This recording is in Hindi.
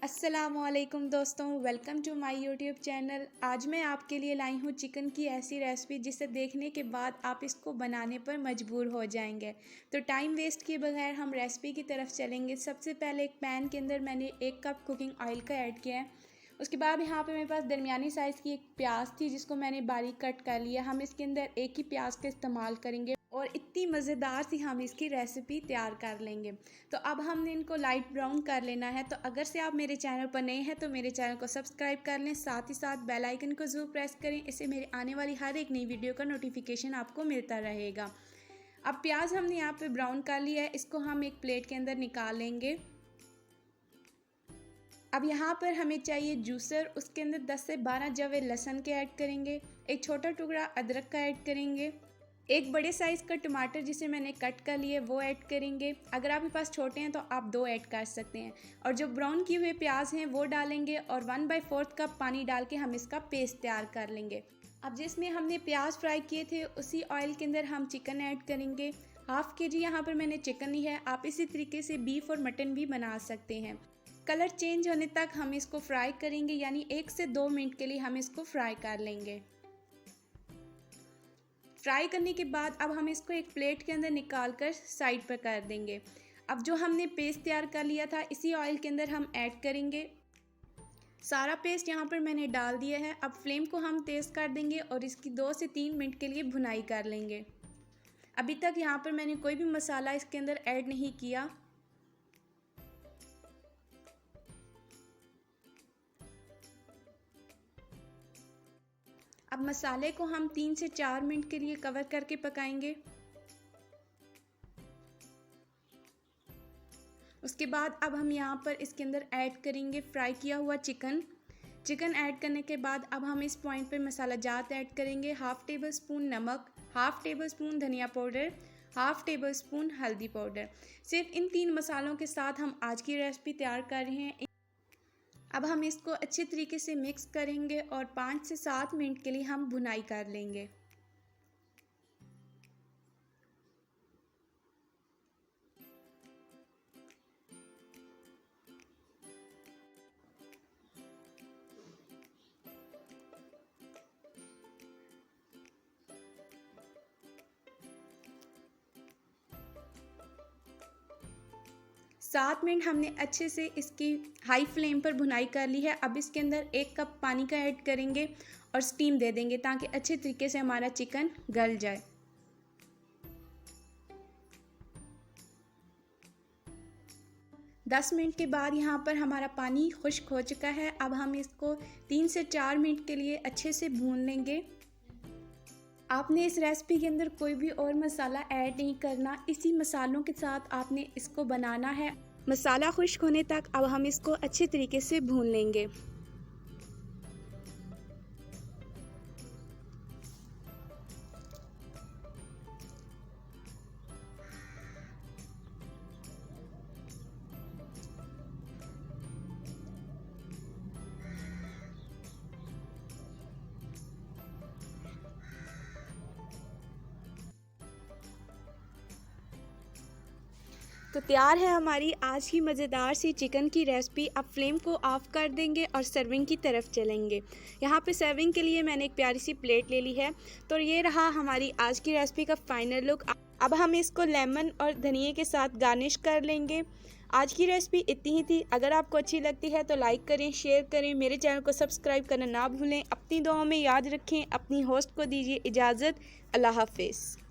अस्सलामुअलैकुम दोस्तों, welcome to my YouTube channel. आज मैं आपके लिए लाई हूँ चिकन की ऐसी रेसिपी जिसे देखने के बाद आप इसको बनाने पर मजबूर हो जाएंगे। तो टाइम वेस्ट किए बगैर हम रेसिपी की तरफ चलेंगे। सबसे पहले एक पैन के अंदर मैंने 1 कप कुकिंग ऑयल का ऐड किया है। उसके बाद यहाँ पे मेरे पास दरमियानी साइज़ की एक प्याज थी जिसको मैंने बारीक कट कर लिया। हम इसके अंदर एक ही प्याज का इस्तेमाल करेंगे और इतनी मज़ेदार सी हम इसकी रेसिपी तैयार कर लेंगे। तो अब हमने इनको लाइट ब्राउन कर लेना है। तो अगर से आप मेरे चैनल पर नए हैं तो मेरे चैनल को सब्सक्राइब कर लें, साथ ही साथ बेल आइकन को ज़रूर प्रेस करें। इससे मेरे आने वाली हर एक नई वीडियो का नोटिफिकेशन आपको मिलता रहेगा। अब प्याज हमने यहाँ पे ब्राउन कर लिया है, इसको हम एक प्लेट के अंदर निकाल लेंगे। अब यहाँ पर हमें चाहिए जूसर, उसके अंदर 10 से 12 जवे लहसुन के ऐड करेंगे, एक छोटा टुकड़ा अदरक का ऐड करेंगे, एक बड़े साइज़ का टमाटर जिसे मैंने कट कर लिए वो ऐड करेंगे। अगर आपके पास छोटे हैं तो आप 2 ऐड कर सकते हैं। और जो ब्राउन किए हुए प्याज हैं वो डालेंगे और 1/4 कप पानी डाल के हम इसका पेस्ट तैयार कर लेंगे। अब जिसमें हमने प्याज फ्राई किए थे उसी ऑयल के अंदर हम चिकन ऐड करेंगे। हाफ़ के जी यहाँ पर मैंने चिकन ली है, आप इसी तरीके से बीफ और मटन भी बना सकते हैं। कलर चेंज होने तक हम इसको फ्राई करेंगे, यानी 1 से 2 मिनट के लिए हम इसको फ्राई कर लेंगे। फ्राई करने के बाद अब हम इसको एक प्लेट के अंदर निकाल कर साइड पर कर देंगे। अब जो हमने पेस्ट तैयार कर लिया था इसी ऑयल के अंदर हम ऐड करेंगे। सारा पेस्ट यहाँ पर मैंने डाल दिया है। अब फ्लेम को हम तेज़ कर देंगे और इसकी 2 से 3 मिनट के लिए भुनाई कर लेंगे। अभी तक यहाँ पर मैंने कोई भी मसाला इसके अंदर ऐड नहीं किया। अब मसाले को हम 3 से 4 मिनट के लिए कवर करके पकाएंगे। उसके बाद अब हम यहाँ पर इसके अंदर ऐड करेंगे फ्राई किया हुआ चिकन ऐड करने के बाद अब हम इस पॉइंट पर मसाला जात ऐड करेंगे। 1/2 टेबल स्पून नमक, 1/2 टेबल स्पून धनिया पाउडर, 1/2 टेबल स्पून हल्दी पाउडर। सिर्फ इन 3 मसालों के साथ हम आज की रेसिपी तैयार कर रहे हैं। अब हम इसको अच्छे तरीके से मिक्स करेंगे और 5 से 7 मिनट के लिए हम भुनाई कर लेंगे। सात मिनट हमने अच्छे से इसकी हाई फ्लेम पर भुनाई कर ली है। अब इसके अंदर 1 कप पानी का ऐड करेंगे और स्टीम दे देंगे ताकि अच्छे तरीके से हमारा चिकन गल जाए। दस मिनट के बाद यहाँ पर हमारा पानी खुश्क हो चुका है। अब हम इसको 3 से 4 मिनट के लिए अच्छे से भून लेंगे। आपने इस रेसिपी के अंदर कोई भी और मसाला ऐड नहीं करना, इसी मसालों के साथ आपने इसको बनाना है। मसाला खुश्क होने तक अब हम इसको अच्छे तरीके से भून लेंगे। तो तैयार है हमारी आज की मज़ेदार सी चिकन की रेसिपी। अब फ्लेम को ऑफ़ कर देंगे और सर्विंग की तरफ चलेंगे। यहाँ पे सर्विंग के लिए मैंने एक प्यारी सी प्लेट ले ली है। तो ये रहा हमारी आज की रेसिपी का फाइनल लुक। अब हम इसको लेमन और धनिए के साथ गार्निश कर लेंगे। आज की रेसिपी इतनी ही थी। अगर आपको अच्छी लगती है तो लाइक करें, शेयर करें, मेरे चैनल को सब्सक्राइब करना ना भूलें। अपनी दुआओं में याद रखें। अपनी होस्ट को दीजिए इजाज़त। अल्लाह हाफ़िज़।